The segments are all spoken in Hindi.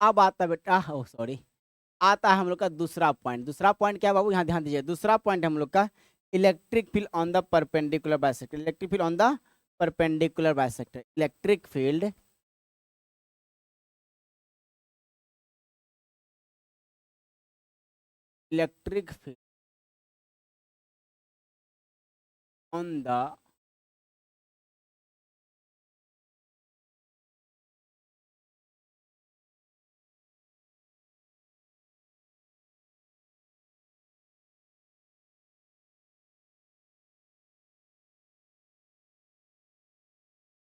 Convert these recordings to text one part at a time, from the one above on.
अब आता है बेटा, ओ सॉरी, आता है हम लोग का दूसरा पॉइंट। दूसरा पॉइंट क्या है बाबू, यहाँ ध्यान दीजिए। दूसरा पॉइंट हम लोग का electric field on the perpendicular bisector. Electric field on the perpendicular bisector. Electric field electric field on the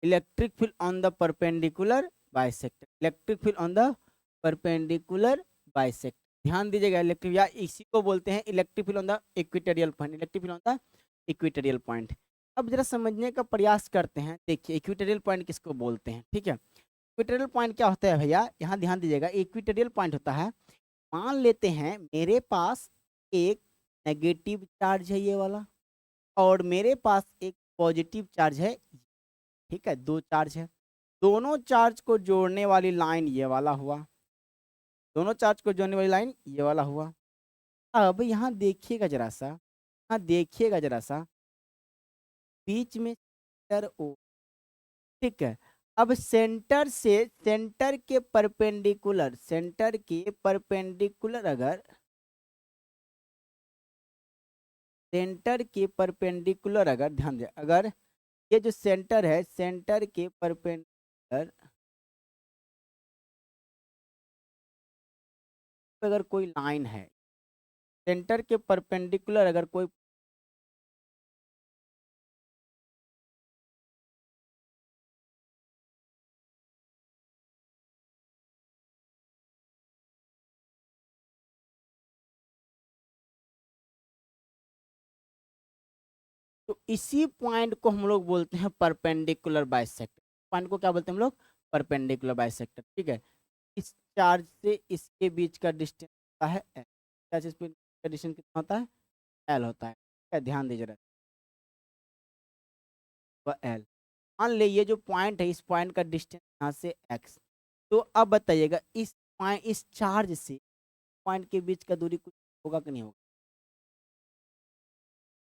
electric field on the perpendicular bisector. Electric field on the perpendicular bisector. ध्यान दीजिएगा, इलेक्ट्रिक या इसी को बोलते हैं electric field on the equatorial point. Electric field on the equatorial point. अब जरा समझने का प्रयास करते हैं। देखिए इक्वेटोरियल पॉइंट किसको बोलते हैं, ठीक है। इक्वेटोरियल पॉइंट क्या होता है भैया, यहाँ ध्यान दीजिएगा। इक्वेटोरियल पॉइंट होता है, मान लेते हैं मेरे पास एक नेगेटिव चार्ज है ये वाला, और मेरे पास एक पॉजिटिव चार्ज है, ठीक है। दो चार्ज है, दोनों चार्ज को जोड़ने वाली लाइन ये वाला हुआ, दोनों चार्ज को जोड़ने वाली लाइन ये वाला हुआ। अब यहाँ देखिएगा जरा सा, यहाँ देखिएगा जरा सा, बीच में सेंटर ओ, ठीक है। अब सेंटर से, सेंटर के परपेंडिकुलर अगर, सेंटर के परपेंडिकुलर अगर, ध्यान दे, अगर ये जो सेंटर है, सेंटर के परपेंडिकुलर अगर कोई लाइन है, सेंटर के परपेंडिकुलर अगर कोई, तो इसी पॉइंट को हम लोग बोलते हैं परपेंडिकुलर बाइसेक्टर। पॉइंट को क्या बोलते हैं हम लोग, परपेंडिकुलर बाइसेक्टर, ठीक है। इस चार्ज से इसके बीच का डिस्टेंस होता है एल। चार्ज इस का डिस्टेंस कितना होता है, एल होता है, ठीक है। ध्यान दीजिए जरा, वह एल। मान ले ये जो पॉइंट है, इस पॉइंट का डिस्टेंस यहाँ से एक्स। तो अब बताइएगा इस पॉइंट, इस चार्ज से पॉइंट के बीच का दूरी कुछ होगा कि नहीं होगा।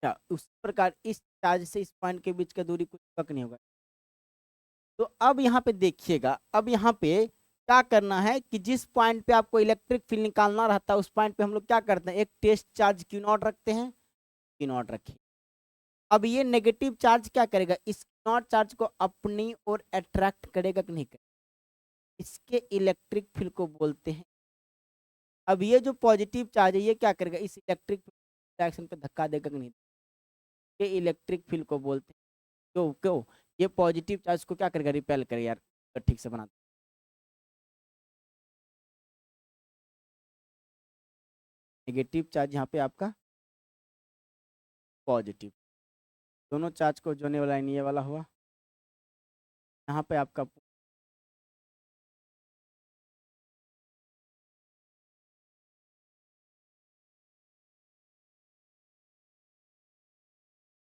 अच्छा, उस प्रकार इस चार्ज से इस पॉइंट के बीच का दूरी कुछ होगा कि नहीं होगा। तो अब यहाँ पे देखिएगा, अब यहाँ पे क्या करना है कि जिस पॉइंट पे आपको इलेक्ट्रिक फील्ड निकालना रहता है, उस पॉइंट पे हम लोग क्या करते हैं, एक टेस्ट चार्ज क्यू नॉट रखते हैं, क्यू नॉट रखिए। अब ये नेगेटिव चार्ज क्या करेगा, इस क्यू नॉट चार्ज को अपनी ओर अट्रैक्ट करेगा कि नहीं करेगा, इसके इलेक्ट्रिक फील्ड को बोलते हैं। अब ये जो पॉजिटिव चार्ज है ये क्या करेगा, इस इलेक्ट्रिक डायरेक्शन पे धक्का देगा कि नहीं, ये इलेक्ट्रिक फील्ड को बोलते हैं। क्यों क्यों, ये पॉजिटिव चार्ज को क्या करेगा, रिपेल करेगा। यार ठीक से बना, नेगेटिव चार्ज यहाँ पे आपका पॉजिटिव, दोनों चार्ज को जोड़ने वाला ये वाला हुआ। यहाँ पे आपका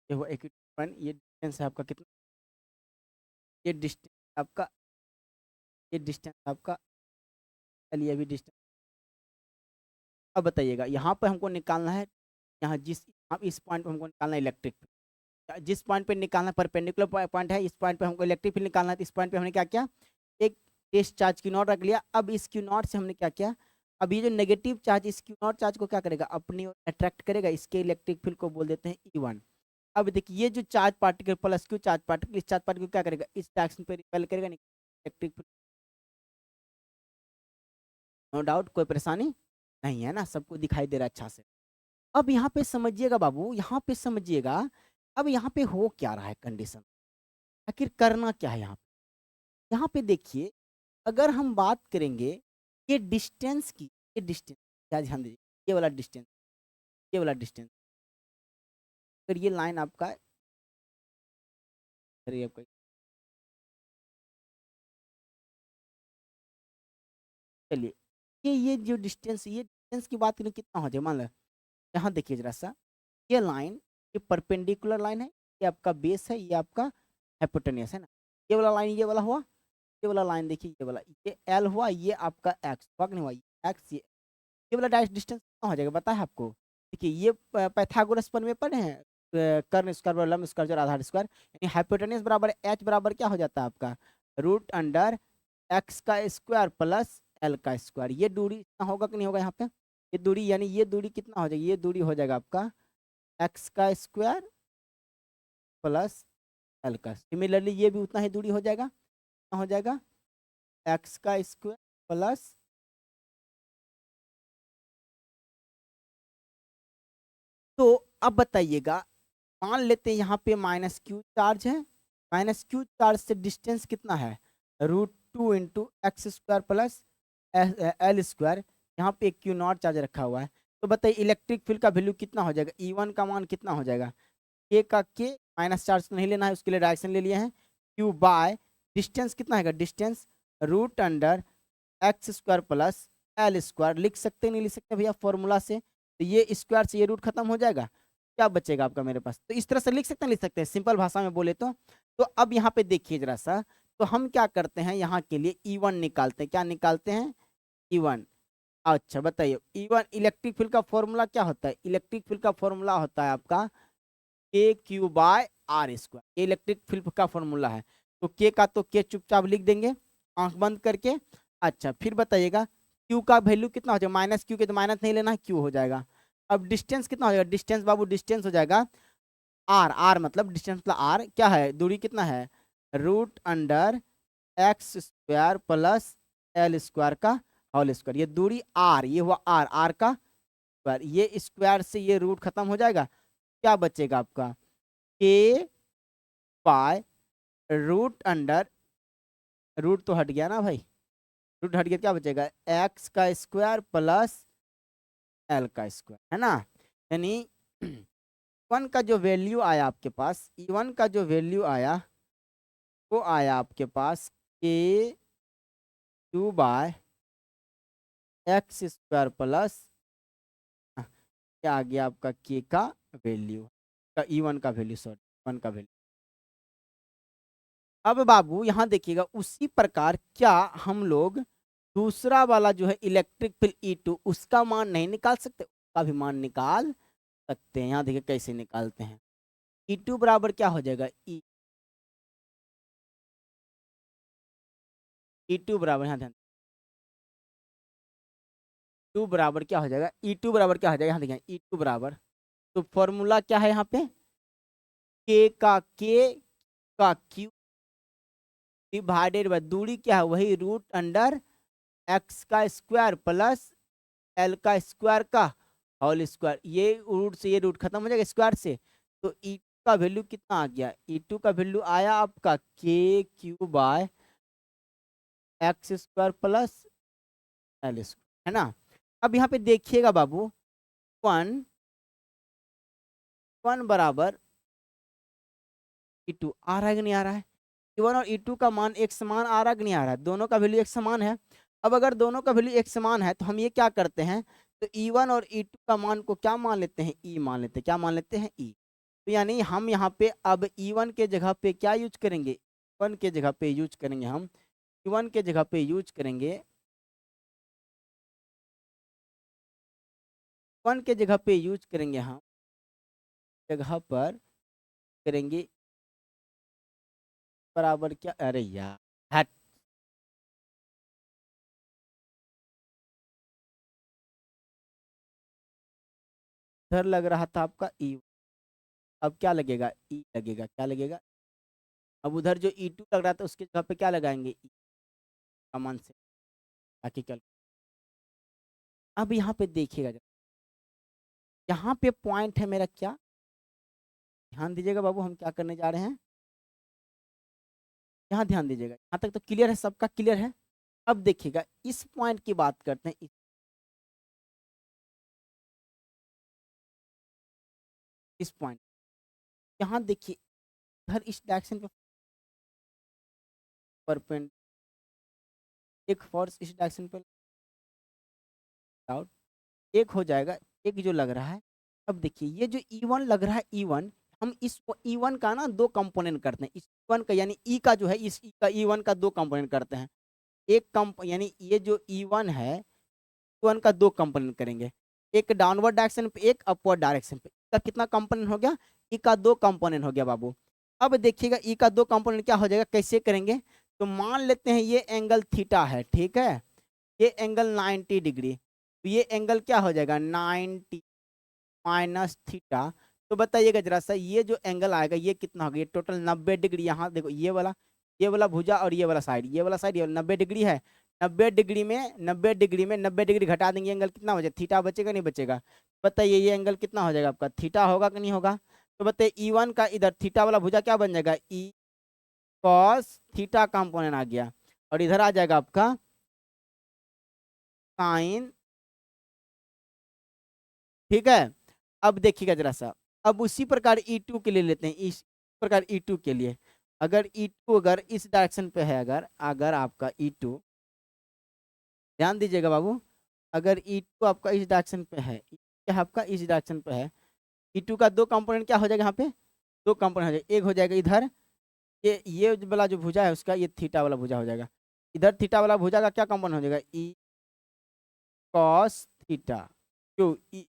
ये हुआ एक पॉइंट, ये डिस्टेंस है आपका कितना, ये डिस्टेंस आपका, ये डिस्टेंस आपका, चलिए अभी डिस्टेंस। अब बताइएगा यहाँ पे हमको निकालना है, यहाँ जिस, यहाँ इस पॉइंट पे हमको निकालना है इलेक्ट्रिक फील्ड। जिस पॉइंट पे निकालना परपेंडिकुलर पॉइंट है, इस पॉइंट पे हमको इलेक्ट्रिक फील्ड निकालना है। तो इस पॉइंट पे हमने क्या किया, एक टेस्ट चार्ज क्यू नॉट रख लिया। अब इस क्यू नॉट से हमने क्या किया, अब ये जो नेगेटिव चार्ज, इस क्यू नॉट चार्ज को क्या करेगा, अपनी ओर अट्रैक्ट करेगा, इसके इलेक्ट्रिक फील्ड को बोल देते हैं ई1। अब देखिए ये जो charge particle plus Q charge particle, इस चार्ज पार्टिकल क्या करेगा, इस डायरेक्शन पे रिपेल करेगा, नहीं इलेक्ट्रिक फील्ड। नो डाउट, कोई परेशानी नहीं है ना, सबको दिखाई दे रहा है अच्छा से। अब यहाँ पे समझिएगा बाबू, यहाँ पे समझिएगा। अब यहाँ पे हो क्या रहा है कंडीशन, आखिर करना क्या है यहाँ पे। यहाँ पे देखिए, अगर हम बात करेंगे ये डिस्टेंस की, ये डिस्टेंस क्या, ध्यान दीजिए, ये वाला डिस्टेंस, ये वाला डिस्टेंस, अगर ये लाइन आपका, अरे आपका, चलिए ये जो डिस्टेंस, ये डिस्टेंस की बात करें कितना हो जाए, मान लो यहाँ देखिए जरा सा, ये लाइन, ये परपेंडिकुलर लाइन है, ये आपका बेस है, ये आपका हाइपोटेन्यूस है ना, ये वाला लाइन ये वाला हुआ। ये वाला लाइन देखिए, ये वाला, ये एल हुआ, ये आपका एक्स हुआ कि नहीं हुआ, ये एक्स, ये वाला डायरेक्ट डिस्टेंस कितना हो जाएगा पता है आपको? देखिए ये पाइथागोरस पर में पढ़े हैं, कर्ण स्क्वायर बराबर लंब स्क्वायर जोड़ आधार स्क्वायर, यानी हाइपोटेन्यूज बराबर एच बराबर क्या हो जाता है आपका, रूट अंडर एक्स का स्क्वायर प्लस एल का स्क्वायर। ये दूरी इतना होगा कि नहीं होगा यहाँ पे, ये दूरी, यानी ये दूरी कितना हो जाएगी, ये दूरी हो जाएगा आपका एक्स का स्क्वायर प्लस एल का। सिमिलरली ये भी उतना ही दूरी हो जाएगा, कितना हो जाएगा, एक्स का स्क्वायर प्लस, तो अब बताइएगा, मान लेते हैं यहाँ पे माइनस क्यू चार्ज है, माइनस क्यू चार्ज से डिस्टेंस कितना है, √2 × x² प्लस एल स्क्वायर, यहाँ पे क्यू नॉट चार्ज रखा हुआ है। तो बताइए इलेक्ट्रिक फील्ड का वैल्यू कितना हो जाएगा, E1 का मान कितना हो जाएगा, के का के, माइनस चार्ज तो नहीं लेना है, उसके लिए डायरेक्शन ले लिए हैं, क्यू बाय डिस्टेंस कितना है, distance √x² plus L square. लिख सकते नहीं लिख सकते भैया फॉर्मूला से, तो ये स्क्वायर से ये रूट खत्म हो जाएगा, क्या बचेगा आपका मेरे पास, तो इस तरह से लिख सकते हैं सिंपल भाषा में बोले तो अब यहाँ पे देखिए जरा सा, तो हम क्या करते हैं यहाँ के लिए E1 निकालते हैं, क्या निकालते हैं, E1। अच्छा बताइए E1 इलेक्ट्रिक फील्ड का फॉर्मूला क्या होता है, इलेक्ट्रिक फील्ड का फॉर्मूला होता है आपका K Q bye are square, ये इलेक्ट्रिक फील्ड का फॉर्मूला है। तो के का तो के चुपचाप लिख देंगे आंख बंद करके। अच्छा फिर बताइएगा क्यू का वैल्यू कितना हो जाएगा, माइनस क्यू के तो माइनस नहीं लेना है, क्यू हो जाएगा। अब डिस्टेंस कितना हो जाएगा, डिस्टेंस बाबू डिस्टेंस हो जाएगा आर, आर मतलब डिस्टेंस मतलब आर क्या है, दूरी कितना है, √x² प्लस एल स्क्वायर का होल स्क्वायर, ये दूरी आर, ये हुआ आर, आर का स्क्वायर, ये स्क्वायर से ये रूट खत्म हो जाएगा, क्या बचेगा आपका, के बाय रूट अंडर, रूट तो हट गया ना भाई, रूट हट गया, क्या बचेगा, एक्स का स्क्वायर प्लस एल का स्क्वायर, है ना। यानी E1 का जो वैल्यू आया आपके पास, E1 का जो वैल्यू आया वो आया आपके पास के क्यू बाय x² प्लस, क्या आ गया आपका के का वैल्यू, का E1 का वैल्यू, सॉरी E1 का वैल्यू। अब बाबू यहाँ देखिएगा उसी प्रकार क्या हम लोग दूसरा वाला जो है इलेक्ट्रिक फील्ड E2 उसका मान नहीं निकाल सकते, उसका भी मान निकाल सकते हैं। यहाँ देखिए कैसे निकालते हैं, E2 बराबर क्या हो जाएगा, E2 बराबर, यहाँ ध्यान, टू बराबर क्या हो जाएगा, E2 बराबर क्या हो जाएगा, यहाँ देखिए E2 बराबर, तो फॉर्मूला क्या है यहाँ पे, के का के का क्यू डिवाइडेड बाय दूरी क्या है वही √अंडर एक्स का स्क्वायर प्लस एल का स्क्वायर का होल स्क्वायर, ये रूट से ये रूट खत्म हो जाएगा स्क्वायर से, तो E2 का वैल्यू कितना आ गया, E2 का वैल्यू आया आपका K Q by x² plus L square, है ना। अब यहाँ पे देखिएगा बाबू, वन वन बराबर E2 आ रहा है कि नहीं आ रहा है, E1 और E2 का मान एक समान आ रहा है कि नहीं आ रहा है, दोनों का वैल्यू एक समान है। अब अगर दोनों का वैल्यू एक समान है तो हम ये क्या करते हैं, तो E1 और E2 का मान को क्या मान लेते हैं, E मान लेते हैं, क्या मान लेते हैं, E। तो यानी हम यहाँ पे अब E1 के जगह पे क्या यूज करेंगे, वन के जगह पे यूज करेंगे हम, E1 के जगह पे यूज करेंगे, वन के जगह पे यूज करेंगे हम, जगह पर करेंगे बराबर क्या, अरे यार हट, इधर लग रहा था आपका E, अब क्या लगेगा, E लगेगा, क्या लगेगा, अब उधर जो E2 लग रहा था उसके जगह पे क्या लगाएंगे, E का मान से, ताकि क्या, अब यहाँ पे देखिएगा जरा, यहाँ पे पॉइंट है मेरा क्या, ध्यान दीजिएगा बाबू हम क्या करने जा रहे हैं, यहाँ ध्यान दीजिएगा, यहाँ तक तो क्लियर है, सबका क्लियर है। अब देखिएगा इस पॉइंट की बात करते हैं, इस पॉइंट, यहाँ देखिए इधर इस डायरेक्शन पे परपेंड, एक फोर्स इस डायरेक्शन पे आउट, एक हो जाएगा, एक जो लग रहा है। अब देखिए ये जो E1 लग रहा है, E1 हम इस E1 का ना दो कंपोनेंट करते हैं, इस E1 का यानी ई का जो है इस ई का E1 का दो कंपोनेंट करते हैं। एक कंप यानी ये जो E1 है E1 का दो कंपोनेंट करेंगे, एक डाउनवर्ड डायरेक्शन पे एक अपवर्ड डायरेक्शन पे। इसका कितना कंपोनेंट हो गया? ई का दो कंपोनेंट हो गया बाबू। अब देखिएगा ई का दो कंपोनेंट क्या हो जाएगा, कैसे करेंगे? तो मान लेते हैं ये एंगल थीटा है, ठीक है, ये एंगल 90 डिग्री, तो ये एंगल क्या हो जाएगा 90 माइनस थीटा। तो बताइएगा जरा सा ये जो एंगल आएगा ये कितना होगा, ये टोटल 90 डिग्री। यहाँ देखो ये वाला भुजा और ये वाला साइड, ये वाला साइड, ये 90 डिग्री है। 90 डिग्री में 90 डिग्री घटा देंगे, एंगल कितना हो जाएगा? थीटा बचेगा नहीं बचेगा? बताइए ये एंगल कितना हो जाएगा आपका? थीटा होगा कि नहीं होगा? तो बताइए E1 का इधर थीटा वाला भुजा क्या बन जाएगा? ई कॉस थीटा कंपोनेंट आ गया, और इधर आ जाएगा आपका साइन, ठीक है। अब देखिएगा जरा सा, अब उसी प्रकार E2 के लिए लेते हैं, इस प्रकार E2 के लिए अगर E2 अगर इस डायरेक्शन पे है, अगर अगर आपका E2, ध्यान दीजिएगा बाबू, अगर E2 आपका इस डायरेक्शन पे है, क्या आपका इस डायरेक्शन पे है, E2 का दो कंपोनेंट क्या हो जाएगा यहाँ पे? दो कंपोनेंट हो जाएगा, एक हो जाएगा इधर ये वाला जो भुजा है उसका ये थीटा वाला भुजा हो जाएगा। इधर थीटा वाला भुजा का क्या कंपोनेंट हो जाएगा? ई कॉस थीटा। क्यों ई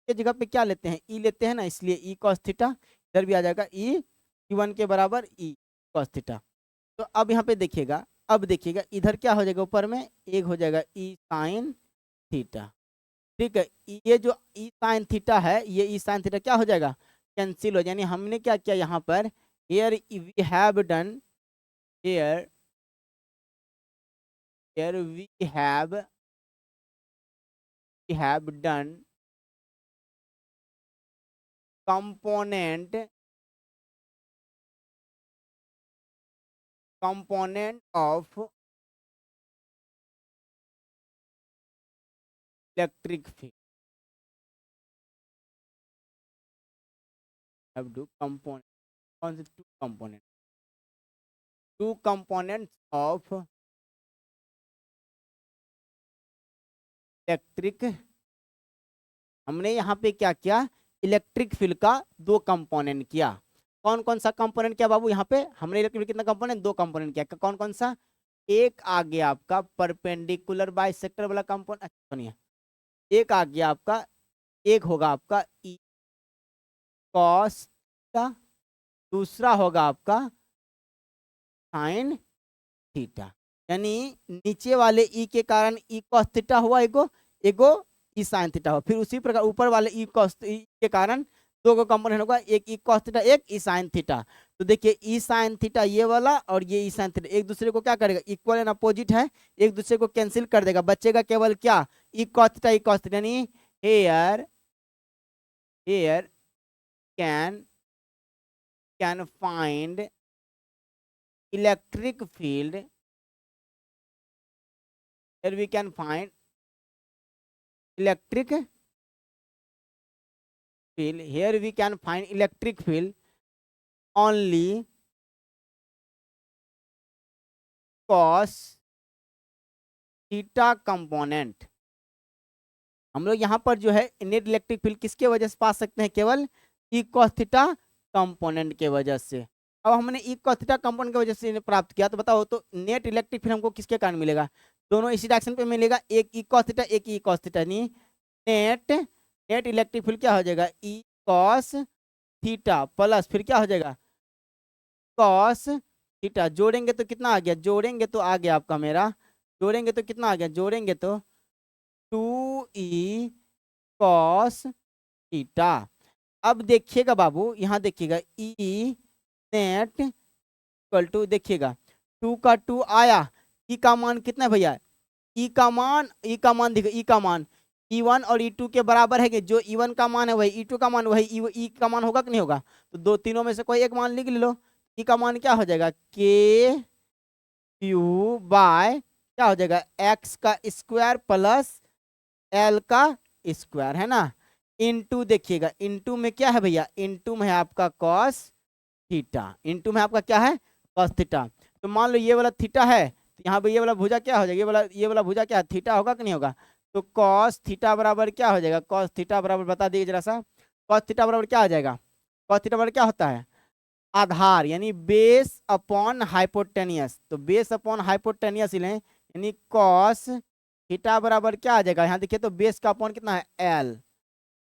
के जगह पे क्या लेते हैं? ई लेते हैं ना, इसलिए ई कॉस थीटा। इधर भी आ जाएगा ई E1 के बराबर ई कॉस थीटा। तो अब यहाँ पे देखिएगा, अब देखिएगा इधर क्या हो जाएगा, ऊपर में एक हो जाएगा ई साइन थीटा, ठीक है। ये जो ई साइन थीटा है, ये ई साइन थीटा क्या हो जाएगा? कैंसिल हो, यानी हमने क्या किया यहाँ पर, here we have done here here we have done component of electric field, have to component, कौन से two components of इलेक्ट्रिक, हमने यहाँ पे क्या किया, इलेक्ट्रिक फील्ड का दो कंपोनेंट किया। कौन कौन सा कंपोनेंट किया बाबू? यहाँ पे हमने इलेक्ट्रिक कितना कंपोनेंट, दो कंपोनेंट किया। कौन कौन सा? एक आ गया आपका परपेंडिकुलर बाइसेक्टर वाला कंपोनेंट, सुनिए, एक आ गया आपका, एक होगा आपका ई कॉस थीटा, दूसरा होगा आपका साइन थीटा। यानी नीचे वाले ई के कारण ई कॉस थीटा हुआ एगो, एगो ई साइन थीटा हुआ। फिर उसी प्रकार ऊपर वाले ई कॉस के कारण दो को कंपोनेंट होगा, एक ई कॉस थीटा एक ई साइन थीटा। तो देखिए ई साइन थीटा ये वाला और ये ई साइन थीटा एक दूसरे को क्या करेगा, इक्वल एंड अपोजिट है, एक दूसरे को कैंसिल कर देगा, बचेगा केवल क्या, E cos theta E cos theta. यानी here here can find electric field, here we can find electric field, here we can find electric field only cos theta component. हम लोग यहाँ पर जो है नेट इलेक्ट्रिक फील्ड किसके वजह से पा सकते हैं, केवल ई कॉस थीटा कंपोनेंट के वजह से। अब हमने ई कॉस थीटा कंपोनेंट की वजह से प्राप्त किया, तो बताओ तो नेट इलेक्ट्रिक फील्ड हमको किसके कारण मिलेगा? दोनों इसी डायरेक्शन पे मिलेगा, एक ई कॉस थीटा एक ई कॉस थीटा। नहीं, नेट इलेक्ट्रिक फील्ड क्या हो जाएगा, ई कॉस थीटा प्लस फिर क्या हो जाएगा कॉस थीटा। जोड़ेंगे तो कितना आ गया, जोड़ेंगे तो आ गया आपका मेरा, जोड़ेंगे तो कितना आ गया, जोड़ेंगे तो 2e कॉस थीटा। अब देखिएगा बाबू, यहाँ देखिएगा ई नेट इक्वल टू, देखिएगा 2 का 2 आया, ई का मान कितना है भैया, ई का मान देखो, ई का मान E1 और E2 के बराबर है कि जो E1 का मान है वही E2 का मान वही ई का मान होगा कि नहीं होगा? तो दो तीनों में से कोई एक मान लिख लो। ई का मान क्या हो जाएगा, के क्यू बाय क्या हो जाएगा, एक्स का स्क्वायर प्लस एल का स्क्वायर, है ना, इनटू, देखिएगा इनटू में क्या है भैया, इनटू में है आपका कॉस थीटा, इनटू में आपका क्या है, कॉस थीटा। तो मान लो ये वाला थीटा है, तो यहाँ पे ये वाला भुजा क्या हो जाएगा, ये वाला भुजा क्या है, थीटा होगा कि नहीं होगा? तो कॉस थीटा बराबर क्या हो जाएगा, कॉस थीटा बराबर बता दीजिए जरा सा, कॉस थीटा बराबर क्या आ जाएगा, कॉस थीटा बराबर क्या होता है, आधार, यानी बेस अपॉन हाइपोटेनियस। तो बेस अपॉन हाइपोटेनियस लें, यानी कॉस थीटा बराबर क्या आ जाएगा, यहाँ देखिए तो बेस का अपॉन कितना है एल,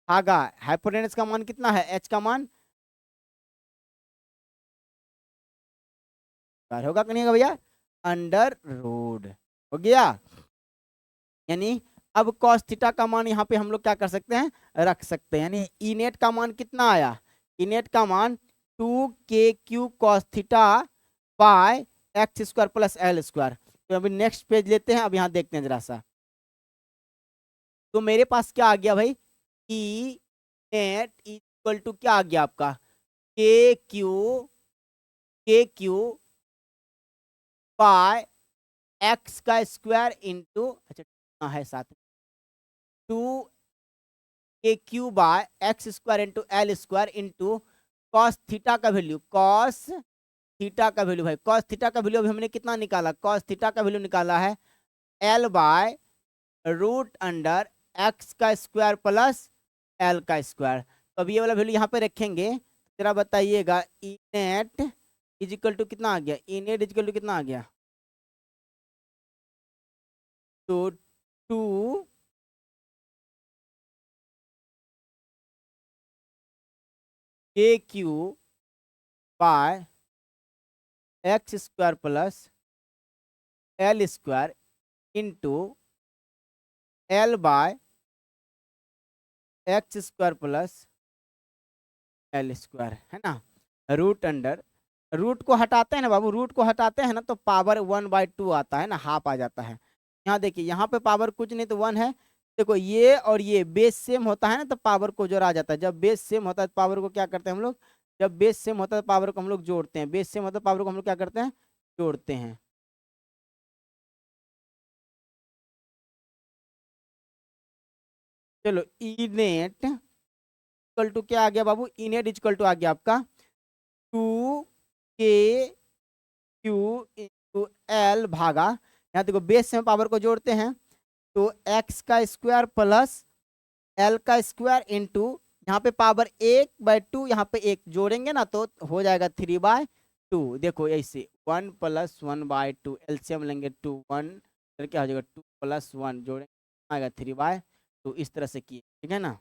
आगा हाइपोटेनियस का मान कितना है एच का मान, होगा कि नहीं होगा भैया, अंडर रूट हो गया। यानी अब कॉस थीटा का मान यहाँ पे हम लोग क्या कर सकते हैं, रख सकते हैं। यानी ई नेट का मान कितना आया, ई नेट का मान 2k³ cos theta by X square plus L square. तो अभी नेक्स्ट पेज लेते हैं, अब यहाँ देखते हैं जरा सा। तो मेरे पास क्या आ गया भाई, ई नेट इक्वल टू क्या आ गया आपका, के क्यू बाय एक्स का स्क्वायर इंटू, अच्छा है साथ में, 2k³ by X square into L square into cos theta का वैल्यू, कॉस थीटा का वैल्यू भाई, कॉस थीटा का वैल्यू अभी हमने कितना निकाला, कॉस थीटा का वैल्यू निकाला है L by root under X का स्क्वायर प्लस एल का स्क्वायर। तो अब ये वाला वैल्यू यहाँ पे रखेंगे, जरा बताइएगा, E net is equal to कितना आ गया, E net is equal to कितना आ गया, तो 2k³ by X square plus L square into L by X square plus L square, है ना, रूट अंडर, रूट को हटाते हैं ना बाबू, रूट को हटाते हैं ना तो पावर 1/2 आता है ना, हाफ आ जाता है। यहाँ देखिए, यहाँ पे पावर कुछ नहीं तो 1 है। देखो ये और ये बेस सेम होता है ना तो पावर को जोड़ा जाता है, जब बेस सेम होता है तो पावर को क्या करते हैं हम लोग, जब बेस सेम होता है तो पावर को हम लोग जोड़ते हैं, बेस सेम होता है पावर को हम लोग क्या करते हैं, जोड़ते हैं। चलो ई नेट इक्वल टू क्या आ गया बाबू, ई नेट इक्वल टू आ गया आपका 2k³ इंटू एल भागा, यहाँ देखो बेस से हम पावर को जोड़ते हैं, तो एक्स का स्क्वायर प्लस एल का स्क्वायर इंटू यहाँ पे पावर 1/2, यहाँ पे एक जोड़ेंगे ना तो हो जाएगा 3/2। देखो ऐसे 1 + 1/2 एलसीएम लेंगे 2 1, फिर क्या हो जाएगा 2 + 1 जोड़ेंगे आएगा 3/2, इस तरह से किए, ठीक है ना।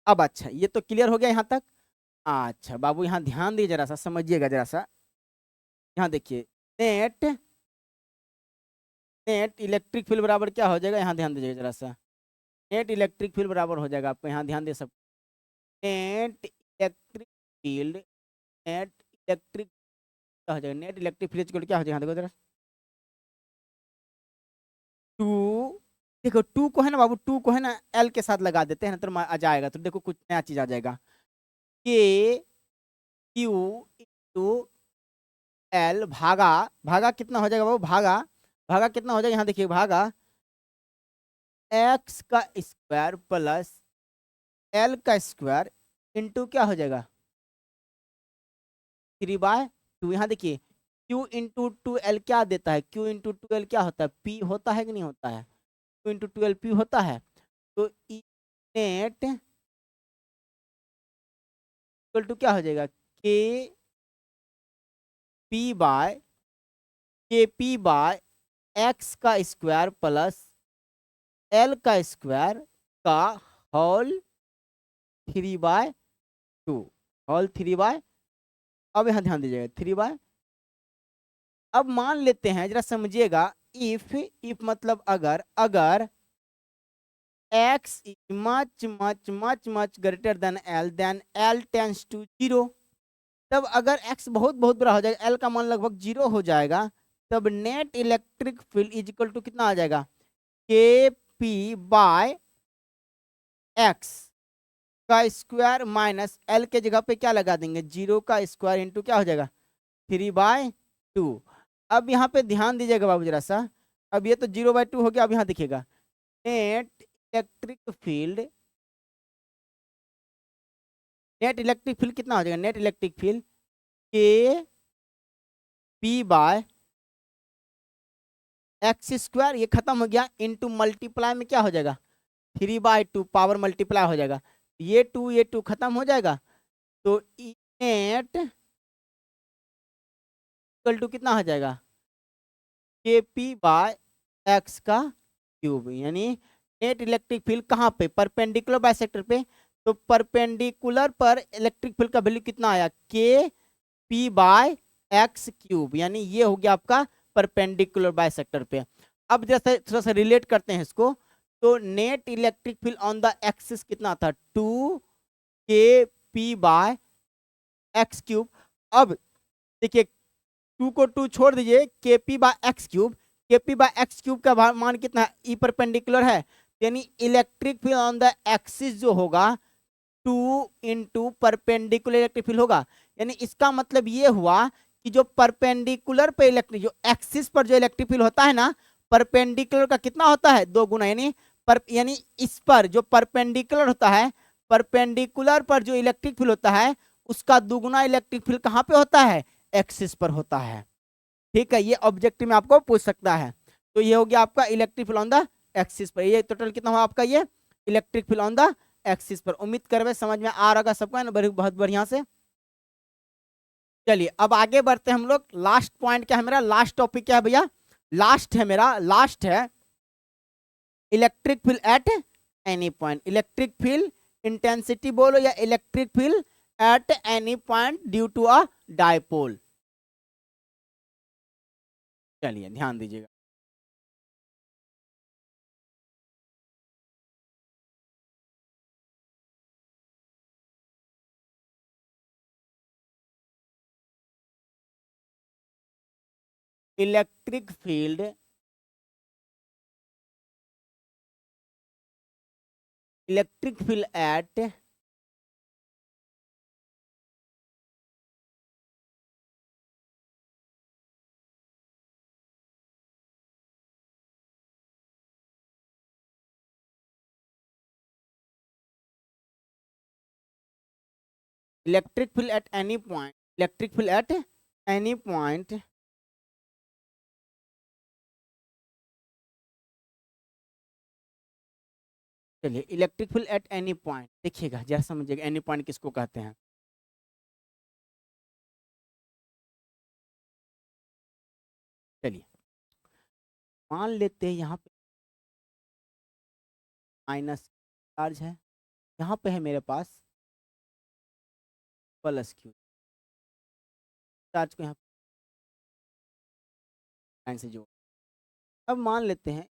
अब अच्छा ये तो क्लियर हो गया यहाँ तक। अच्छा बाबू यहाँ ध्यान दीजिए जरा सा, समझिएगा जरा सा, यहाँ देखिए, नेट नेट इलेक्ट्रिक फील्ड बराबर क्या हो जाएगा, यहाँ ध्यान दीजिएगा जरा सा, नेट इलेक्ट्रिक फील्ड बराबर हो जाएगा आपको, यहाँ ध्यान दे सब, net electric field, net electric क्या हो जाएगा, नेट इलेक्ट्रिक फील्ड को क्या हो जाएगा, यहाँ देखो जरा, 2, देखो 2 को है ना बाबू, 2 को है ना एल के साथ लगा देते हैं ना तो आ जाएगा, तो देखो कुछ नया चीज आ जाएगा, k/q इंटू एल भागा, भागा कितना हो जाएगा बाबू, भागा भागा कितना हो जाएगा, यहाँ देखिए भागा एक्स का स्क्वायर प्लस एल का स्क्वायर इंटू क्या हो जाएगा 3/2। यहाँ देखिए q इंटू 2l क्या देता है, q इंटू 2l क्या होता है, p होता है कि नहीं होता है, q इंटू 2l p होता है। तो ई नेट इक्वल टू क्या हो जाएगा, k p/k p/ एक्स का स्क्वायर प्लस एल का स्क्वायर का होल 3/2, होल 3/, अब यहाँ ध्यान दीजिएगा 3/, अब मान लेते हैं जरा समझिएगा, इफ मतलब अगर, अगर x is much greater than L, then L tends to 0, तब अगर x बहुत बहुत बड़ा हो जाएगा, L का मान लगभग 0 हो जाएगा, तब net electric field is equal to कितना आ जाएगा, kp/x का स्क्वायर माइनस L के जगह पे क्या लगा देंगे, 0 का स्क्वायर इंटू क्या हो जाएगा 3/2। अब यहाँ पे ध्यान दीजिएगा बाबू जरा सा, अब ये तो 0/2 हो गया, अब यहाँ देखिएगा net electric field, net electric field कितना हो जाएगा, net electric field k p/x x square ये खत्म हो गया, इंटू मल्टीप्लाई में क्या हो जाएगा 3/2 पावर मल्टीप्लाई हो जाएगा, ये टू खत्म हो जाएगा, तो नेट इक्वल टू कितना हो जाएगा के पी बाय एक्स का क्यूब, यानी नेट इलेक्ट्रिक फील्ड कहाँ पे परपेंडिकुलर बाइसेक्टर पे, तो परपेंडिकुलर पर इलेक्ट्रिक फील्ड का वैल्यू कितना आया के पी बाय एक्स क्यूब, यानी ये हो गया आपका परपेंडिकुलर बाइसेक्टर पे। अब जैसे थोड़ा सा रिलेट करते हैं इसको, तो net electric field on the axis कितना था 2 के पी बाय एक्स क्यूब। अब देखिए 2 को 2 छोड़ दीजिए, के P by X cube, K P by X cube का मान कितना है ई परपेंडिकुलर है, यानी electric field on the axis जो होगा 2 इंटू परपेंडिकुलर इलेक्ट्रिक फील्ड होगा, यानी इसका मतलब ये हुआ कि जो परपेंडिकुलर पे इलेक्ट्रिक जो एक्सिस पर जो इलेक्ट्रिक फील्ड होता है ना, परपेंडिकुलर का कितना होता है 2 गुना, यानी इस पर जो परपेंडिकुलर होता है, परपेंडिकुलर पर जो इलेक्ट्रिक फील्ड होता है उसका दुगुना इलेक्ट्रिक फील्ड कहाँ पे होता है एक्सिस पर होता है। ठीक है, ये ऑब्जेक्टिव में आपको पूछ सकता है। तो ये हो गया आपका electric field on the axis पर, ये टोटल कितना हुआ आपका ये electric field on the axis पर। उम्मीद करवे समझ में आ रहा सबको, है ना, बहुत बढ़िया से। चलिए अब आगे बढ़ते हैं हम लोग, लास्ट पॉइंट क्या है मेरा, लास्ट टॉपिक क्या है भैया, लास्ट है मेरा, लास्ट है electric field at any point, electric field intensity बोलो या electric field at any point due to a dipole. चलिए ध्यान दीजिएगा, electric field at electric field at any point, electric field at any point चलिए electric field at any point देखिएगा जरा समझिएगा एनी पॉइंट किसको कहते हैं। चलिए मान लेते हैं यहाँ पे माइनस चार्ज है, यहाँ पे है मेरे पास प्लस क्यू चार्ज को यहाँ लाइन से जोड़। अब मान लेते हैं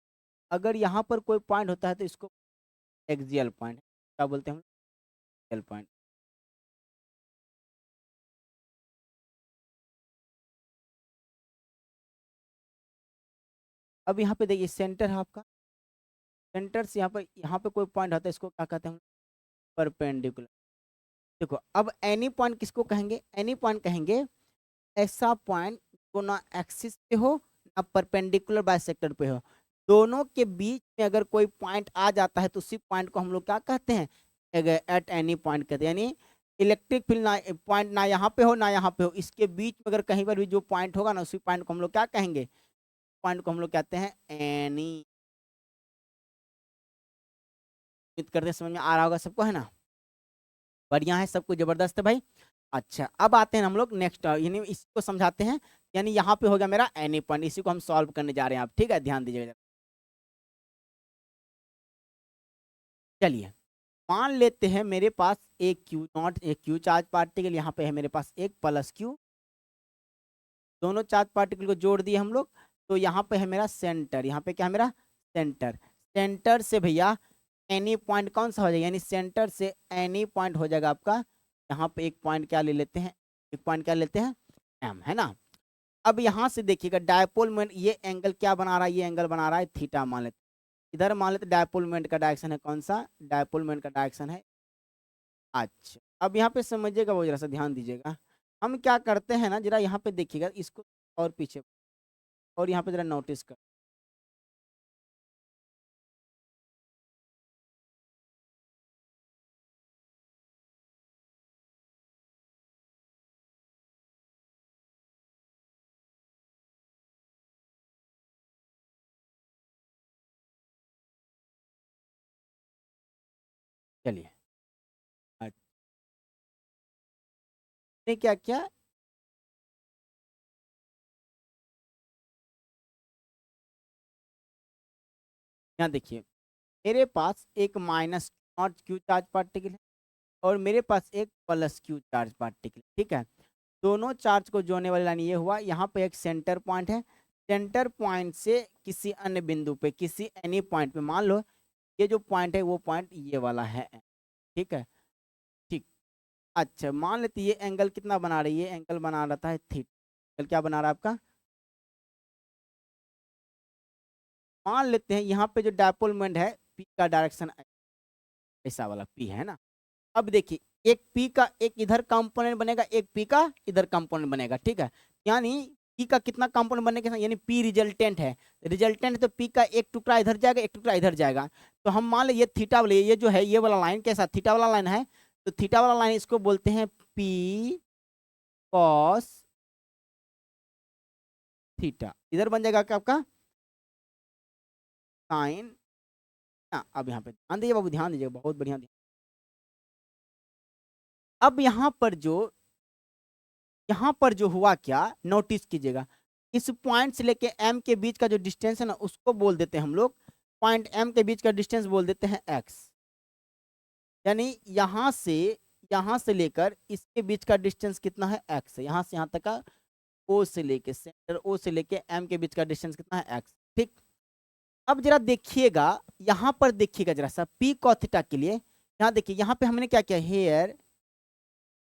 अगर यहाँ पर कोई पॉइंट होता है तो इसको एक्सियल पॉइंट क्या बोलते हैं हम, एक्सियल पॉइंट। अब यहाँ पे देखिए सेंटर है आपका, सेंटर से यहाँ पे कोई पॉइंट होता है इसको क्या कहते हैं, परपेंडिकुलर। देखो अब एनी पॉइंट किसको कहेंगे, एनी पॉइंट कहेंगे ऐसा पॉइंट जो ना एक्सिस पे हो ना परपेंडिकुलर बाइसेक्टर पे हो, दोनों के बीच में अगर कोई पॉइंट आ जाता है तो उसी पॉइंट को हम लोग क्या कहते हैं एट एनी पॉइंट कहते हैं, यानी इलेक्ट्रिक फील्ड ना पॉइंट ना यहाँ पे हो ना यहाँ पे हो, इसके बीच में अगर कहीं पर भी जो पॉइंट होगा ना उसी पॉइंट को हम लोग क्या कहेंगे, पॉइंट को हम लोग कहते हैं एनी। उम्मीद करते हैं समझ में आ रहा होगा सबको, है ना, बढ़िया है सबको, जबरदस्त है भाई। अच्छा अब आते हैं हम लोग नेक्स्ट, यानी इसी को समझाते हैं, यानी यहाँ पे हो गया मेरा एनी पॉइंट, इसी को हम सॉल्व करने जा रहे हैं आप, ठीक है ध्यान दीजिएगा। चलिए मान लेते हैं मेरे पास एक क्यू नॉट, एक क्यू चार्ज पार्टिकल, यहाँ पे है मेरे पास एक प्लस क्यू, दोनों चार्ज पार्टिकल को जोड़ दिए हम लोग, तो यहाँ पे है मेरा सेंटर, यहाँ पे क्या है मेरा सेंटर, सेंटर से भैया एनी पॉइंट कौन सा हो जाएगा, यानी सेंटर से एनी पॉइंट हो जाएगा आपका, यहाँ पे एक पॉइंट क्या ले लेते हैं, एक पॉइंट क्या लेते हैं एम, है ना। अब यहाँ से देखिएगा डायपोल मोमेंट, ये एंगल क्या बना रहा है, ये एंगल बना रहा है थीटा मान लेते, इधर मान लेते डायपोल मोमेंट का डायरेक्शन है कौन सा, डायपोल मोमेंट का डायरेक्शन है। अच्छा अब यहाँ पे समझिएगा वो जरा सा ध्यान दीजिएगा, हम क्या करते हैं ना जरा यहाँ पे देखिएगा इसको और पीछे, और यहाँ पे जरा नोटिस कर, चलिए, अच्छा, ने क्या क्या, यहाँ देखिए, मेरे पास एक minus not Q charge particle है और मेरे पास एक प्लस क्यू चार्ज पार्टिकल, ठीक है। दोनों चार्ज को जोड़ने वाली लाइन ये हुआ, यहाँ पे एक सेंटर पॉइंट है, सेंटर पॉइंट से किसी अन्य बिंदु पे, किसी एनी पॉइंट पे, मान लो ये जो पॉइंट है वो पॉइंट ये वाला है, ठीक है, ठीक। अच्छा, मान लेते ये एंगल कितना बना रही है, एंगल बना रहता है थीटा, एंगल क्या बना रहा है आपका, मान लेते हैं यहाँ पे जो डायपोल मोमेंट है पी का डायरेक्शन ऐसा वाला पी है ना। अब देखिए, एक पी का एक इधर कंपोनेंट बनेगा, एक पी का इधर कंपोनेंट बनेगा, ठीक है। यानी पी का कितना कंपोनेंट बनने के साथ, यानी पी रिजल्टेंट है, रिजल्टेंट तो पी का एक टुकड़ा इधर जाएगा, एक टुकड़ा इधर जाएगा। तो हम मान ले ये थीटा वाले, ये जो है ये वाला लाइन कैसा थीटा वाला लाइन है, तो थीटा वाला लाइन इसको बोलते हैं पी कॉस थीटा, इधर बन जाएगा क्या आपका साइन। अब यहाँ पे ध्यान दीजिए बाबू, ध्यान दीजिए, बहुत बढ़िया ध्यान। अब यहाँ पर जो हुआ क्या, नोटिस कीजिएगा, इस पॉइंट से लेके एम के बीच का जो डिस्टेंस है ना, उसको बोल देते हैं हम लोग, पॉइंट एम के बीच का डिस्टेंस बोल देते हैं एक्स। यानी यहाँ से लेकर इसके बीच का डिस्टेंस कितना है, एक्स है। यहाँ से यहाँ तक का ओ से लेके, सेंटर ओ से लेके एम के बीच का डिस्टेंस कितना है, एक्स, ठीक। अब जरा देखिएगा, यहाँ पर देखिएगा जरा सा, पी कॉस थीटा के लिए, यहाँ देखिए, यहाँ पे हमने क्या किया, here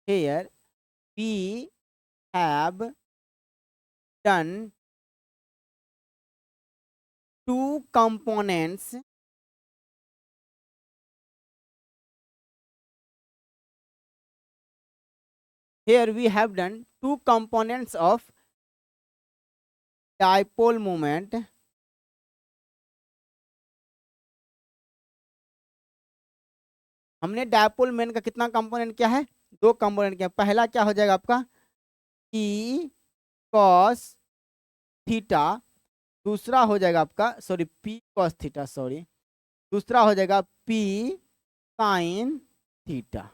here we have done two components here we have done two components of dipole moment, हमने डायपोल मोमेंट का कितना कंपोनेंट किया है, दो कंपोनेंट किया। पहला क्या हो जाएगा आपका ई कॉस थीटा, दूसरा हो जाएगा आपका sorry P cos theta, sorry दूसरा हो जाएगा पी साइन थीटा।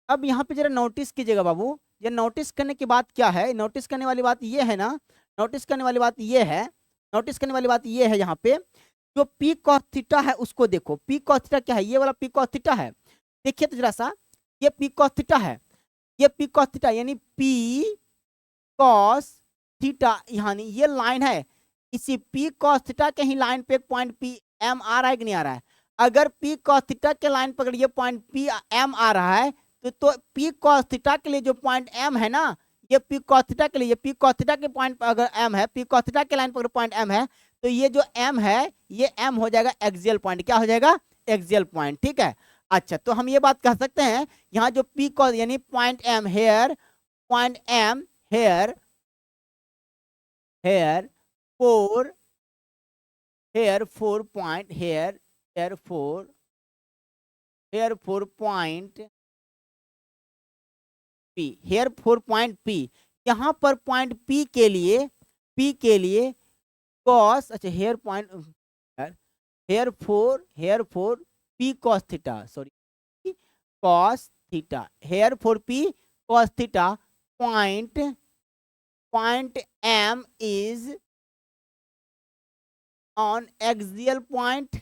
अब यहाँ पे जरा नोटिस कीजिएगा बाबू, ये नोटिस करने की बात क्या है, नोटिस करने वाली बात ये है ना, नोटिस करने वाली बात ये है, नोटिस करने वाली बात ये है, यहाँ पे जो पी कॉस थीटा है उसको देखो, पी कॉस थीटा क्या है, ये वाला पी कॉस थीटा है, देखिए तो जरा सा, ये पी कॉस थीटा है, ये पी कॉस थीटा, यानी पी कॉस थीटा, यानी ये लाइन है, इसी पी कॉस थीटा के ही लाइन पे एक पॉइंट पी एम आ रहा है कि नहीं आ रहा है। अगर पी कॉस थीटा के लाइन पर ये पॉइंट पी एम आ रहा है, तो पी कॉस थीटा के लिए जो पॉइंट एम है ना, ये पी कॉस थीटा के लिए, ये पी कॉस थीटा के पॉइंट पर अगर एम है, पी कॉस थीटा के लाइन पर पॉइंट एम है, तो ये जो एम है, ये एम हो जाएगा एक्सियल पॉइंट, क्या हो जाएगा एक्सियल पॉइंट, ठीक है। अच्छा, तो हम ये बात कह सकते हैं, यहाँ जो पी कॉस यानी point M here, point M here here four four point here four point P, here four point P, यहाँ पर पॉइंट पी के लिए कॉस, अच्छा here point here four P cos theta, sorry cos theta, here four P cos theta, point M is on axial point,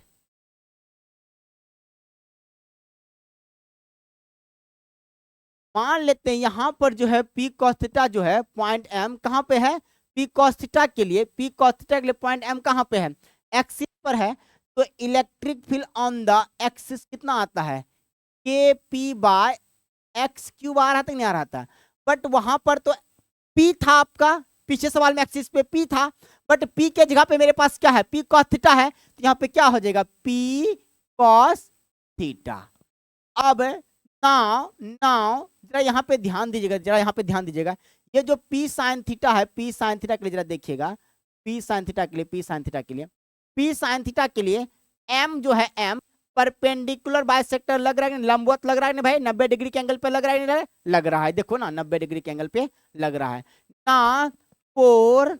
मान लेते हैं यहाँ पर जो है पी कॉस थीटा जो है पॉइंट एम कहाँ पे है, पी कॉस थीटा के लिए, पी कॉस थीटा के लिए पॉइंट एम कहाँ पे है, एक्सिस पर है। तो electric field on the axis कितना आता है, के पी बाय एक्स क्यूब आ रहा था नहीं आ रहा था, बट वहां पर तो पी था आपका, पीछे सवाल में एक्सिस पे पी था, बट पी के जगह पे मेरे पास क्या है, पी कॉस थीटा है, तो यहाँ पे क्या हो जाएगा पी कॉस थीटा। अब नाउ नाउ जरा यहाँ पे ध्यान दीजिएगा, जरा यहाँ पे ध्यान दीजिएगा, ये जो पी साइन थीटा है, पी साइन थीटा के लिए जरा देखिएगा, पी साइन थीटा के लिए, पी साइन थीटा के लिए, पी साइन थीटा के लिए एम जो है, एम परपेंडिकुलर बाइसेक्टर लग रहा है, लंबवत लग रहा है ना भाई, 90 डिग्री के एंगल पे लग रहा है, लग रहा है, देखो ना 90 डिग्री के एंगल पे लग रहा है ना, फोर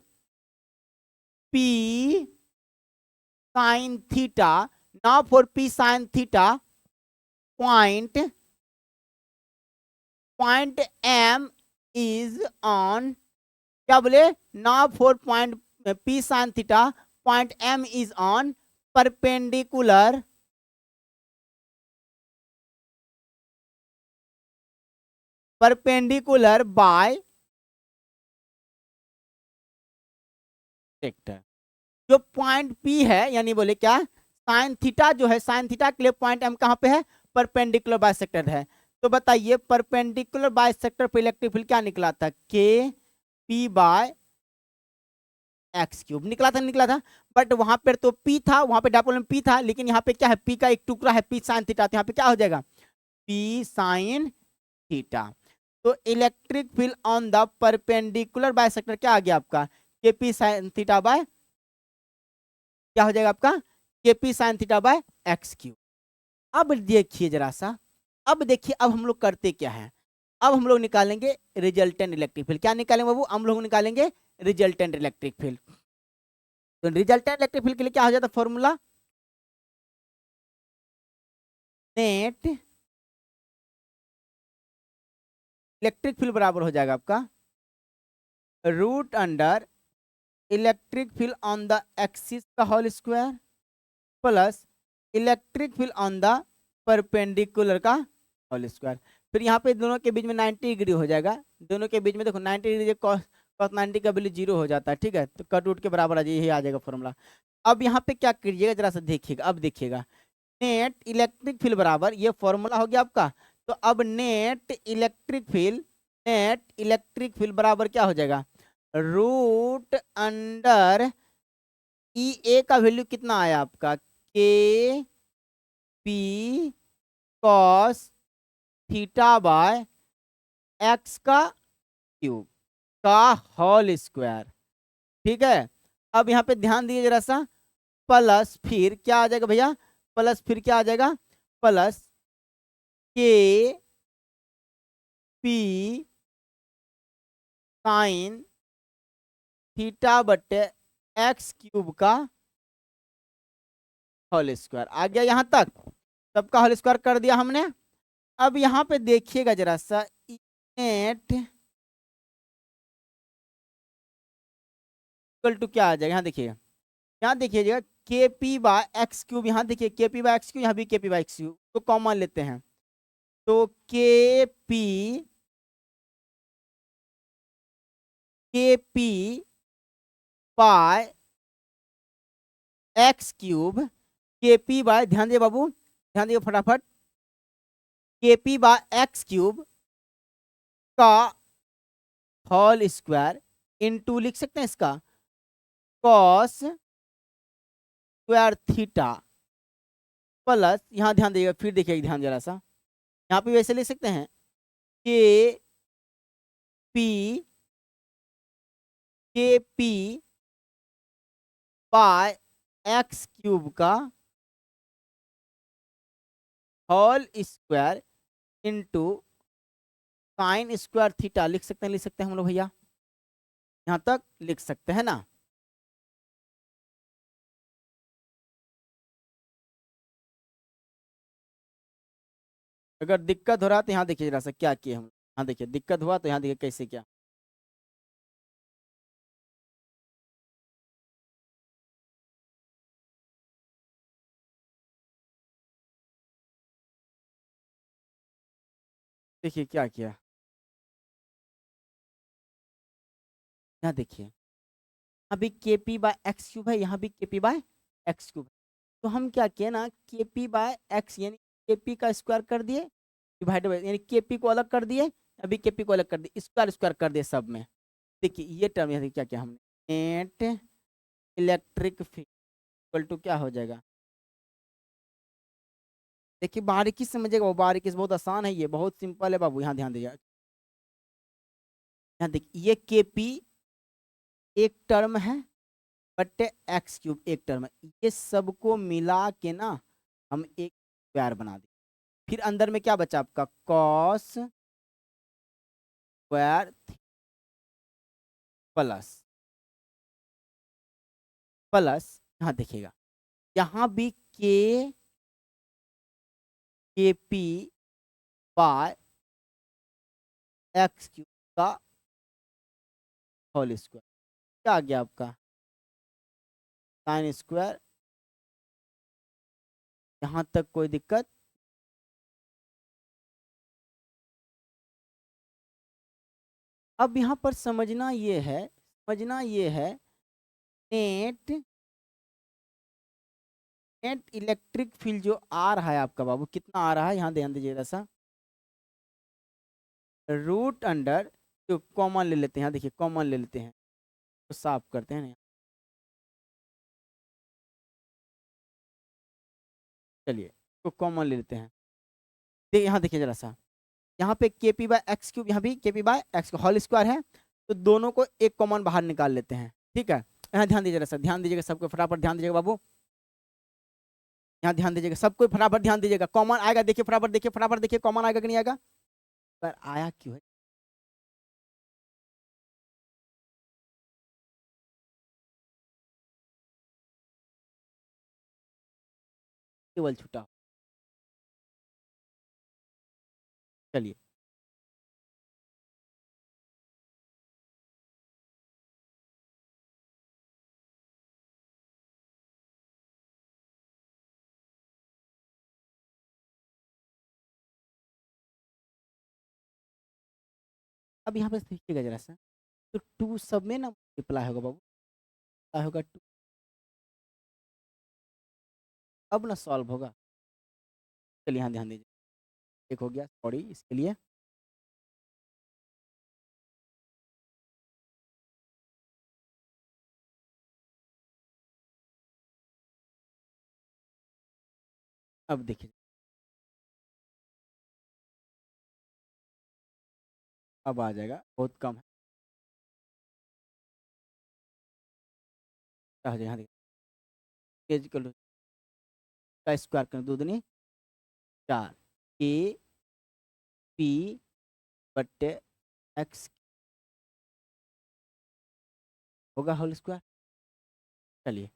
पी साइन थीटा, ना for P sine theta point M is on, क्या बोले, now for point P sine theta, point M is on perpendicular bisector. जो पॉइंट पी है, यानी बोले क्या, साइन थीटा जो है, साइन थीटा के लिए पॉइंट एम कहां पे है, परपेंडिकुलर बाइसेक्टर है। तो बताइए परपेंडिकुलर बाइसेक्टर पे इलेक्ट्रिक फील्ड क्या निकला था, के पी बाय एक्स क्यूब निकला था। बट वहां पर तो पी था, वहां पे डायपोल में पी था, लेकिन यहाँ पे क्या है, पी का एक टुकड़ा है, पी साइन थीटा, तो यहाँ पे क्या हो जाएगा, पी साइन थीटा। तो electric field on the perpendicular bisector क्या आ गया आपका, के पी साइन थीटा बाय, क्या हो जाएगा आपका, के P sine theta by X cube. अब देखिए जरा सा, अब देखिए अब हम लोग करते क्या है, अब हम लोग निकालेंगे रिजल्टेंट इलेक्ट्रिक फील्ड। क्या निकालेंगे बाबू, हम लोग निकालेंगे रिजल्टेंट इलेक्ट्रिक फील्ड। तो रिजल्टेंट इलेक्ट्रिक फील्ड के लिए क्या हो जाता है फॉर्मूला, नेट इलेक्ट्रिक फील्ड बराबर हो जाएगा आपका root under electric field on the axis का whole square plus electric field on the perpendicular का होल स्क्वायर। फिर यहाँ पे दोनों के बीच में 90 डिग्री हो जाएगा, दोनों के बीच में देखो 90 डिग्री कॉस 90 का वैल्यू 0 हो जाता है, ठीक है, तो कट उट के बराबर आ जाए, यही आ जाएगा फॉर्मूला। अब यहाँ पे क्या करिएगा जरा सा देखिएगा, अब देखिएगा नेट इलेक्ट्रिक फील्ड बराबर, ये फॉर्मूला हो गया आपका। तो अब नेट इलेक्ट्रिक फील्ड बराबर क्या हो जाएगा, रूट अंडर ई ए का वैल्यू कितना आया आपका, के P cos theta by X का क्यूब का होल स्क्वायर, ठीक है। अब यहाँ पे ध्यान दीजिए जरा सा, प्लस फिर क्या आ जाएगा भैया, प्लस फिर क्या आ जाएगा, प्लस के पी साइन थीटा बटे एक्स क्यूब का होल स्क्वायर आ गया यहाँ तक, सबका होल स्क्वायर कर दिया हमने। अब यहाँ पे देखिएगा जरा सा, नेट इक्वल टू क्या आ जाएगा, यहाँ देखिएगा, यहाँ देखिएगा के पी बाय एक्स क्यूब, यहाँ देखिए के पी बाय एक्स क्यूब, यहाँ भी K P by X cube, तो कॉमन लेते हैं, तो के P by X cube, K P bye, ध्यान दिए बाबू, ध्यान दिए फटाफट, के पी बाय एक्स क्यूब का होल स्क्वायर इनटू लिख सकते हैं इसका कॉस स्क्वायर थीटा प्लस, यहाँ ध्यान दिएगा, फिर देखिए ध्यान जरा सा, यहाँ पे वैसे लिख सकते हैं K P by X cube का whole square into sine square theta, लिख सकते हैं हम लोग भैया, यहाँ तक लिख सकते हैं ना। अगर दिक्कत हो रहा है तो यहाँ देखिए जरा सा क्या किए हम, यहाँ देखिए दिक्कत हुआ तो यहाँ देखिए कैसे क्या, देखिए क्या किया, यहाँ देखिए अभी के पी बाय एक्स क्यूब है, यहाँ भी K P by X cube, तो हम क्या किए ना, के पी बाय एक्स यानी के पी का स्क्वायर कर दिए, डिवाइड बाय यानी के पी को अलग कर दिए, अभी के पी को अलग कर दिए, स्क्वायर स्क्वायर कर दिए सब में। देखिए ये टर्म यहाँ क्या किया हमने, net electric field equal to क्या हो जाएगा, देखिए बारीकी से समझिएगा, वो बारीकी से, बहुत आसान है ये, बहुत सिंपल है बाबू, यहाँ ध्यान दीजिए, यहाँ देखिए ये के पी एक टर्म है बटे एक्स क्यूब एक टर्म है, ये सबको मिला के ना हम एक स्क्वायर बना दें। फिर अंदर में क्या बचा आपका, कॉस स्क्वायर प्लस प्लस, यहाँ देखिएगा यहाँ भी के के पी बाय एक्स क्यूब का होल स्क्वायर। क्या आ गया आपका? Sine square. यहाँ तक कोई दिक्कत? अब यहाँ पर समझना ये है नेट नेट इलेक्ट्रिक फील्ड जो आ रहा है आपका बाबू, कितना आ रहा है यहाँ ध्यान दीजिए ऐसा, रूट अंडर, जो कॉमन ले लेते हैं, देखिए कॉमन ले लेते हैं तो साफ करते हैं ना। चलिए तो कॉमन ले लेते हैं। देखिए यहाँ देखिए जरा सा, यहाँ पे के पी बाय एक्स क्यूब, यहाँ भी K P by X whole square है, तो दोनों को एक कॉमन बाहर निकाल लेते हैं। ठीक है, यहाँ ध्यान दीजिएगा सर, ध्यान दीजिएगा, सबको फटाफट ध्यान दीजिएगा बाबू, यहाँ ध्यान दीजिएगा, सबको फटाफट ध्यान दीजिएगा। कॉमन आएगा, देखिए फटाफट, देखिए फटाफट, देखिए कॉमन आएगा कि नहीं आएगा? पर आया क्यों है? केवल छूटा। चलिए अब यहाँ पे देखिएगा जरा सा, तो टू सब में ना मल्टीप्लाई होगा बाबू, क्या होगा? टू। अब ना सॉल्व होगा। चलिए यहाँ ध्यान दीजिए, एक हो गया, सॉरी इसके लिए। अब देखिए, अब आ जाएगा, बहुत कम है। क्या हो जाएगा? यहाँ देखिए, इक्वल का स्क्वायर करें, दो दूनी चार, के पी बट्टे एक्स होगा होल स्क्वायर। चलिए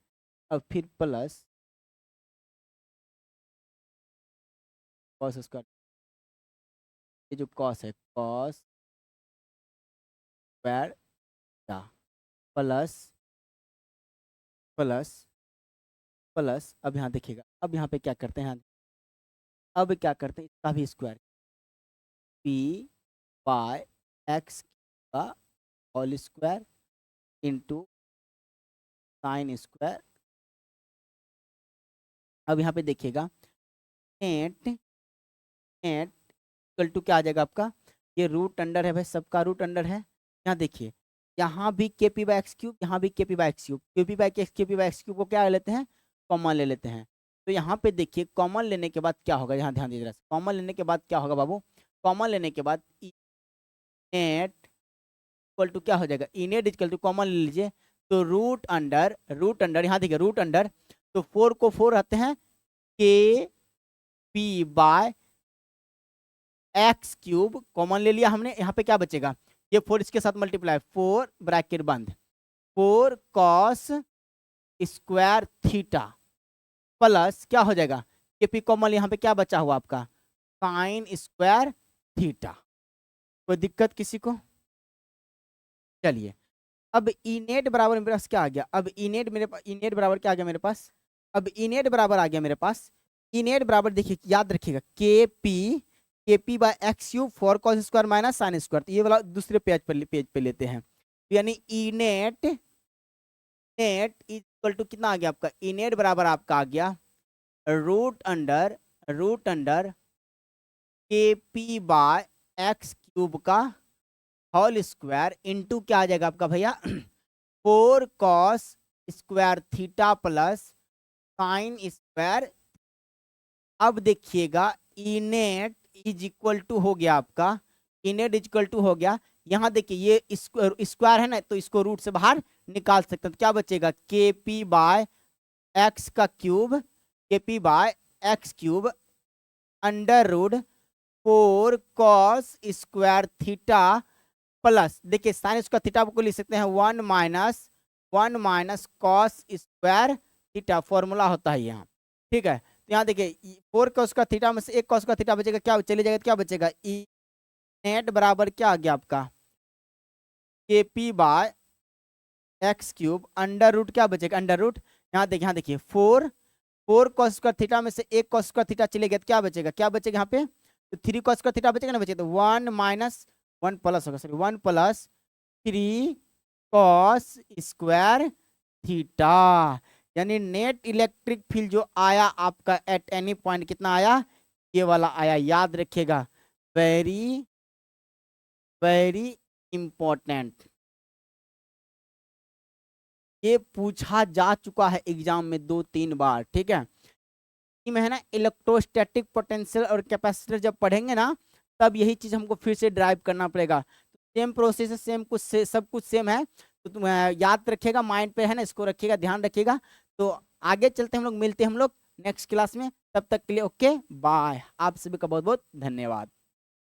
अब फिर प्लस कॉस स्क्वायर, ये जो कॉस है, कॉस स्क्वायर का प्लस प्लस प्लस, अब यहाँ देखिएगा, अब यहाँ पे क्या करते हैं, अब क्या करते हैं, इसका भी स्क्वायर, पी बाय एक्स का whole square into sine square. अब यहाँ पे देखिएगा, नेट नेट इक्वल टू क्या आ जाएगा आपका? ये रूट अंडर है भाई, सबका रूट अंडर है। यहाँ देखिए, यहाँ भी K P by x cube, यहाँ भी K P by x cube, K P by x, के पी बाई एक्स क्यूब को क्या ले लेते हैं? कॉमन ले लेते हैं। तो यहाँ पे देखिए, कॉमन लेने के बाद क्या होगा, यहाँ ध्यान दीजिए, कॉमन लेने के बाद क्या होगा बाबू? कॉमन लेने के बाद नेट इक्वल टू क्या हो जाएगा? E net equal to, common ले लीजिए, तो रूट अंडर यहाँ देखिए, रूट अंडर, तो 4 को 4 रहते हैं, K P by X cube common ले लिया हमने, यहाँ पे क्या बचेगा? ये 4 इसके साथ मल्टीप्लाई, 4 ब्रैकेट बंद, 4 कॉस स्क्वायर थीटा प्लस क्या हो जाएगा? के पी कॉमन, यहाँ पे क्या बचा हुआ आपका? Sign square theta. कोई दिक्कत किसी को? चलिए अब ई नेट बराबर मेरे पास क्या आ गया? अब ई नेट मेरे पास, ई नेट बराबर क्या आ गया मेरे पास? अब ई नेट बराबर आ गया मेरे पास, ई नेट बराबर देखिए, याद रखिएगा, K P by X cube 4 cos square minus sine square. तो ये वाला दूसरे पेज पे लेते हैं, तो यानी E net net equal to कितना आ गया आपका? ई नेट बराबर आपका आ गया रूट अंडर के पी बाय एक्स क्यूब का होल स्क्वायर इंटू क्या आ जाएगा आपका भैया? 4 cos square theta plus sign square. अब देखिएगा, ई नेट इज इक्वल टू हो गया आपका, ई नेट इज इक्वल टू हो गया, यहाँ देखिए ये स्क्वायर है ना, तो इसको रूट से बाहर निकाल सकते हैं, तो क्या बचेगा? के पी बाय एक्स का cube, K P by X cube under root 4 cos square theta plus, देखिए साइन स्क्वायर थीटा को लिख सकते हैं 1 minus cos square theta, formula होता है यहाँ। ठीक है, तो यहाँ देखिए 4 cos का थीटा में से 1 cos का थीटा बचेगा, क्या चले जाएगा, क्या बचेगा, ई नेट बराबर क्या आ गया आपका KP by X cube under root, क्या बचेगा अंडर रूट, यहाँ देखिए 4 cos का थीटा में से 1 cos का थीटा चले गया तो क्या बचेगा, क्या बचेगा यहाँ पे, तो 3 cos का थीटा बचेगा ना, बचेगा तो 1 माइनस 1 प्लस होगा, sorry 1 plus 3 cos square theta, यानी नेट इलेक्ट्रिक फील्ड जो आया आपका एट एनी पॉइंट कितना आया, ये वाला आया, याद रखिएगा, वेरी वेरी इंपॉर्टेंट, ये पूछा जा चुका है एग्जाम में 2-3 बार, ठीक है। में है ना इलेक्ट्रोस्टैटिक पोटेंशियल और कैपेसिटर जब पढ़ेंगे ना तब यही चीज हमको फिर से ड्राइव करना पड़ेगा, सेम प्रोसेस है, सेम कुछ से सब कुछ सेम है, तो तुम याद रखिएगा, माइंड पे है ना, इसको रखिएगा, ध्यान रखिएगा। तो आगे चलते हम लोग, मिलते हैं हम लोग नेक्स्ट क्लास में, तब तक के लिए ओके बाय, आप सभी का बहुत बहुत धन्यवाद।